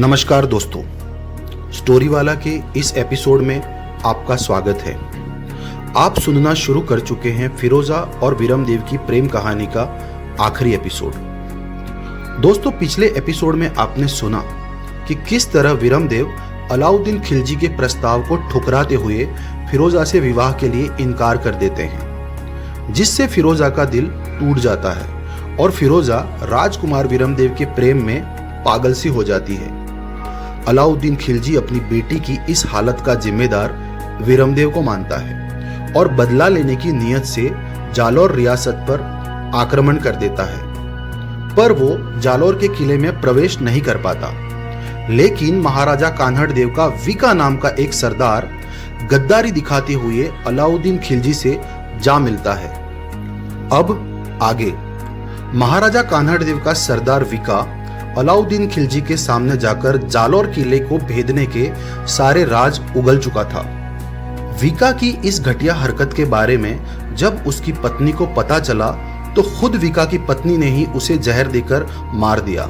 नमस्कार दोस्तों, स्टोरी वाला के इस एपिसोड में आपका स्वागत है। आप सुनना शुरू कर चुके हैं फिरोजा और वीरमदेव की प्रेम कहानी का आखिरी एपिसोड। दोस्तों, पिछले एपिसोड में आपने सुना कि किस तरह वीरमदेव अलाउद्दीन खिलजी के प्रस्ताव को ठुकराते हुए फिरोजा से विवाह के लिए इनकार कर देते हैं, जिससे फिरोजा का दिल टूट जाता है और फिरोजा राजकुमार वीरमदेव के प्रेम में पागल सी हो जाती है। अलाउद्दीन खिलजी अपनी बेटी की इस हालत का जिम्मेदार वीरमदेव को मानता है और बदला लेने की नीयत से जालौर रियासत पर आक्रमण कर देता है, पर वो जालौर के किले में प्रवेश नहीं कर पाता। लेकिन महाराजा कान्हड़ देव का विका नाम का एक सरदार गद्दारी दिखाते हुए अलाउद्दीन खिलजी से जा मिलता है। अब आगे महाराजा कान्हड़ देव का सरदार विका अलाउद्दीन खिलजी के सामने जाकर जालौर किले को भेदने के सारे राज उगल चुका था। विका की इस घटिया हरकत के बारे में जब उसकी पत्नी को पता चला तो खुद विका की पत्नी ने ही उसे जहर देकर मार दिया।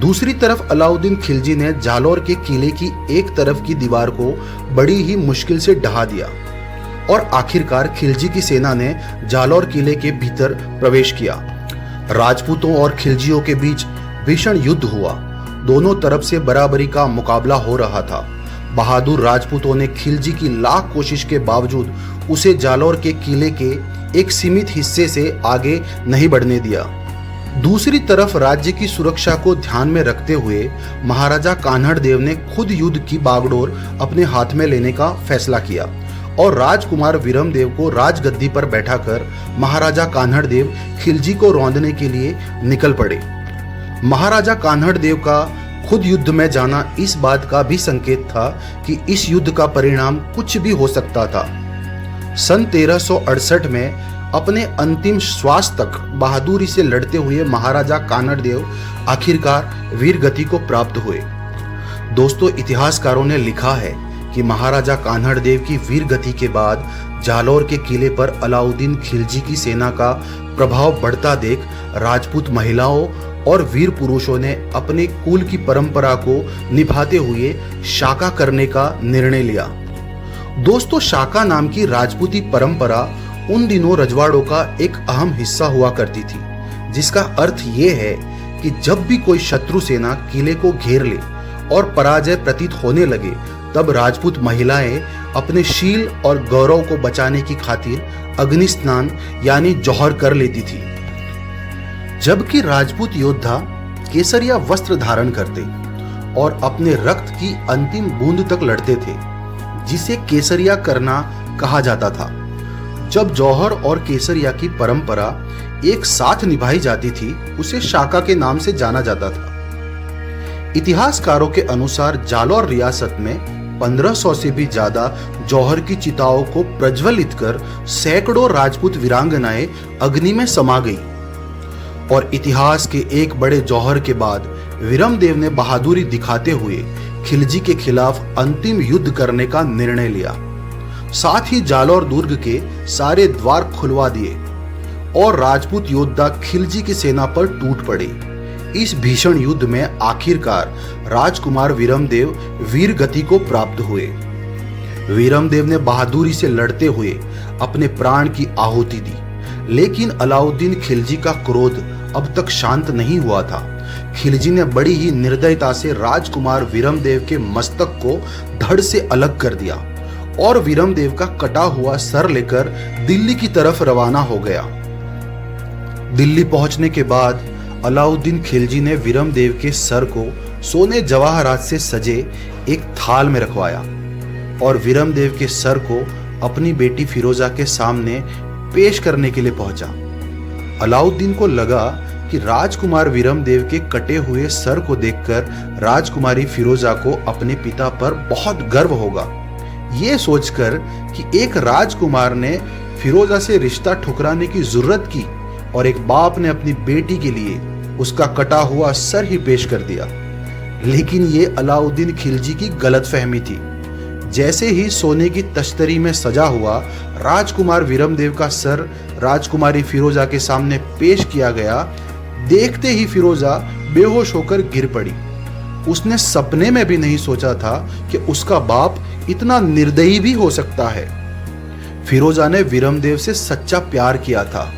दूसरी तरफ अलाउद्दीन खिलजी ने जालौर के किले की एक तरफ की दीवार को बड़ी ही मुश्किल से ढहा दिया और आखिरकार खिलजी की सेना ने जालौर किले के भीतर प्रवेश किया। राजपूतों और खिलजियों के बीच भीषण युद्ध हुआ। दोनों तरफ से बराबरी का मुकाबला हो रहा था। बहादुर राजपूतों ने खिलजी की लाख कोशिश के बावजूद उसे जालौर के किले के एक सीमित हिस्से से आगे नहीं बढ़ने दिया। दूसरी तरफ राज्य की सुरक्षा को ध्यान में रखते हुए महाराजा कान्हड़ देव ने खुद युद्ध की बागडोर अपने हाथ में लेने का फैसला किया और राजकुमार वीरमदेव को राजगद्दी पर बैठाकर महाराजा कान्हड़ देव खिलजी को रौंदने के लिए निकल पड़े। महाराजा कान्हड़ देव का खुद युद्ध में जाना इस बात का भी संकेत था कि इस युद्ध का परिणाम कुछ भी हो सकता था। सन 1368 में अपने अंतिम श्वास तक बहादुरी से लड़ते हुए महाराजा कान्हड़ देव आखिरकार वीर गति को प्राप्त हुए। दोस्तों, इतिहासकारों ने लिखा है कि महाराजा कान्हड़ देव की वीर गति के बाद जालौर के किले पर अलाउद्दीन खिलजी की सेना का प्रभाव बढ़ता देख राजपूत महिलाओं और वीर पुरुषों ने अपने कुल की परंपरा को निभाते हुए शाका करने का निर्णय लिया। दोस्तों, शाका नाम की राजपूती परंपरा उन दिनों रजवाड़ों का एक अहम हिस्सा हुआ करती थी, जिसका अर्थ ये है कि जब भी कोई शत्रु सेना किले को घेर ले और पराजय प्रतीत होने लगे, तब राजपूत महिलाएं अपने शील और गौरव को बचाने की खातिर अग्नि स्नान यानी जौहर कर लेती थी, जबकि राजपूत योद्धा केसरिया वस्त्र धारण करते और अपने रक्त की अंतिम बूंद तक लड़ते थे, जिसे केसरिया करना कहा जाता था। जब जौहर और केसरिया की परंपरा एक साथ निभाई जाती थी, उसे शाका के नाम से जाना जाता था। इतिहासकारों के अनुसार जालौर रियासत में 1500 से भी ज्यादा जौहर की चिताओं को प्रज्वलित कर सैकड़ों राजपूत वीरांगनाएं अग्नि में समा गई और इतिहास के एक बड़े जौहर के बाद वीरमदेव ने बहादुरी दिखाते हुए खिलजी के खिलाफ अंतिम युद्ध करने का निर्णय लिया। साथ ही जालौर दुर्ग के सारे द्वार खुलवा दिए और राजपूत योद्धा खिलजी की सेना पर टूट पड़े। इस भीषण युद्ध में आखिरकार राजकुमार वीरमदेव वीर गति को प्राप्त हुए। वीरमदेव ने बहादुरी से लड़ते हुए अपने प्राण की आहुति दी, लेकिन अलाउद्दीन खिलजी का क्रोध अब तक शांत नहीं हुआ था। खिलजी ने बड़ी ही निर्दयता से राजकुमार वीरमदेव के मस्तक को धड़ से अलग कर दिया और वीरमदेव का कटा हुआ सर लेकर दिल्ली की तरफ रवाना हो गया। दिल्ली पहुंचने के बाद अलाउद्दीन खिलजी ने वीरमदेव के सर को सोने जवाहरात से सजे एक थाल में रखवाया और वीरमदेव के सर को अपनी बेटी फिरोजा के सामने पेश करने के लिए पहुंचा। अलाउद्दीन को लगा कि राजकुमार वीरमदेव के कटे हुए सर को देखकर राजकुमारी फिरोजा को अपने पिता पर बहुत गर्व होगा। ये सोचकर कि एक राजकुमार ने फिरोजा से रिश्ता ठुकराने की जुर्रत की और एक बाप ने अपनी बेटी के लिए उसका कटा हुआ सर ही पेश कर दिया। लेकिन ये अलाउद्दीन खिलजी की गलतफहमी थी। जैसे ही सोने की तश्तरी में सजा हुआ राजकुमार वीरमदेव का सर राजकुमारी फिरोजा के सामने पेश किया गया, देखते ही फिरोजा बेहोश होकर गिर पड़ी उसने सपने में भी नहीं सोचा था कि उसका बाप इतना निर्दयी भी हो सकता है। फिरोजा ने विरमदेव से सच्चा प्यार किया था।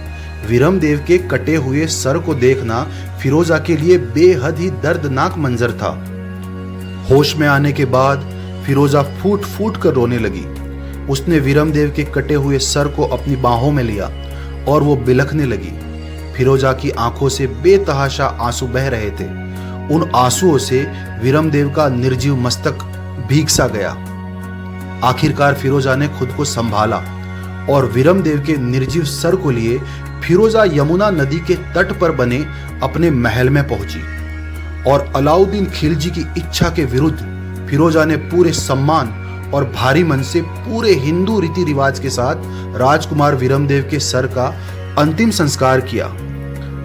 विरमदेव के कटे हुए सर को देखना फिरोजा के लिए बेहद ही दर्दनाक मंजर था। होश में आने के बाद फिरोजा फूट फूट कर रोने लगी। उसने विरमदेव के कटे हुए सर को अपनी बाहों में लिया और वो बिलखने लगी। फिरोजा की आंखों से बेतहाशा आंसू बह रहे थे। उन आंसुओं से विरमदेव का निर्जीव मस्तक भीग सा गया। आखिरकार फिरोजा ने खुद को संभाला और विरमदेव के निर्जीव सर को लिए फिरोजा यमुना नदी के तट पर बने अपने महल में पहुंची और अलाउद्दीन खिलजी की इच्छा के विरुद्ध फिरोजा ने पूरे सम्मान और भारी मन से पूरे हिंदू रीति रिवाज के साथ राजकुमार विरमदेव के सर का अंतिम संस्कार किया।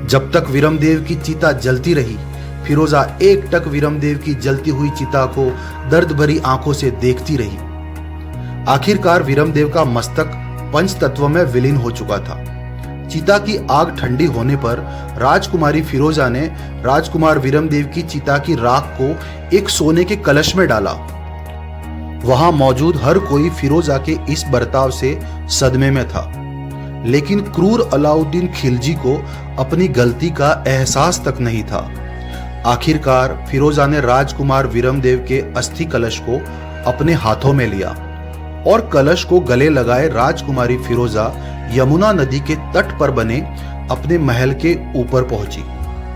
जब तक विरमदेव की चिता जलती रही, फिरोजा एकटक विरमदेव की जलती हुई चिता को दर्द भरी आंखों से देखती रही। आखिरकार विरमदेव का मस्तक पंचतत्व में विलीन हो चुका था। चिता की आग ठंडी होने पर राजकुमारी फिरोजा ने राजकुमार विरमदेव की चिता की राख को एक सोने के कलश में डाला। वहां मौजूद हर कोई फिरोजा के इस बर्ताव से सदमे में था, लेकिन क्रूर अलाउद्दीन खिलजी को अपनी गलती का एहसास तक नहीं था। आखिरकार फिरोजा ने राजकुमार विरमदेव के अस्थि कलश को अपने हाथों में लिया और कलश को गले लगाए राजकुमारी फिरोजा यमुना नदी के तट पर बने अपने महल के ऊपर पहुंची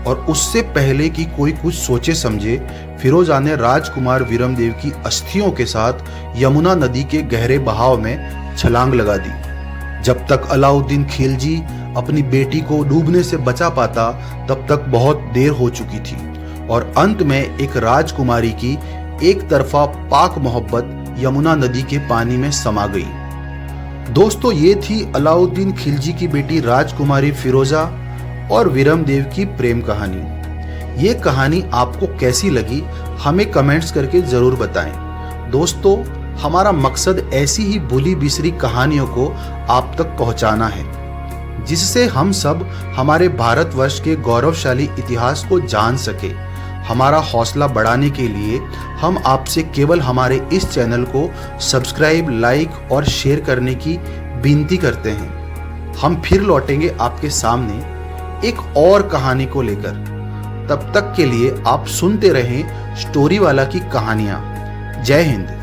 और उससे पहले कि कोई कुछ सोचे समझे, फिरोजा ने राजकुमार विरमदेव की अस्थियों के साथ यमुना नदी के गहरे बहाव में छलांग लगा दी। जब तक अलाउद्दीन खिलजी अपनी बेटी को डूबने से बचा पाता, तब तक बहुत देर हो चुकी थी और अंत में एक राजकुमारी की एक तरफा पाक मोहब्बत यमुना नदी के पानी में समा गई। दोस्तों, ये थी अलाउद्दीन खिलजी की बेटी राजकुमारी फिरोजा और विरमदेव की प्रेम कहानी। ये कहानी आपको कैसी लगी हमें कमेंट्स करके जरूर बताएं। दोस्तों, हमारा मकसद ऐसी ही भूली बिसरी कहानियों को आप तक पहुंचाना है, जिससे हम सब हमारे भारतवर्ष के गौरवशाली इतिहास को जान सके। हमारा हौसला बढ़ाने के लिए हम आपसे केवल हमारे इस चैनल को सब्सक्राइब, लाइक और शेयर करने की विनती करते हैं। हम फिर लौटेंगे आपके सामने एक और कहानी को लेकर। तब तक के लिए आप सुनते रहें स्टोरी वाला की कहानियां। जय हिंद।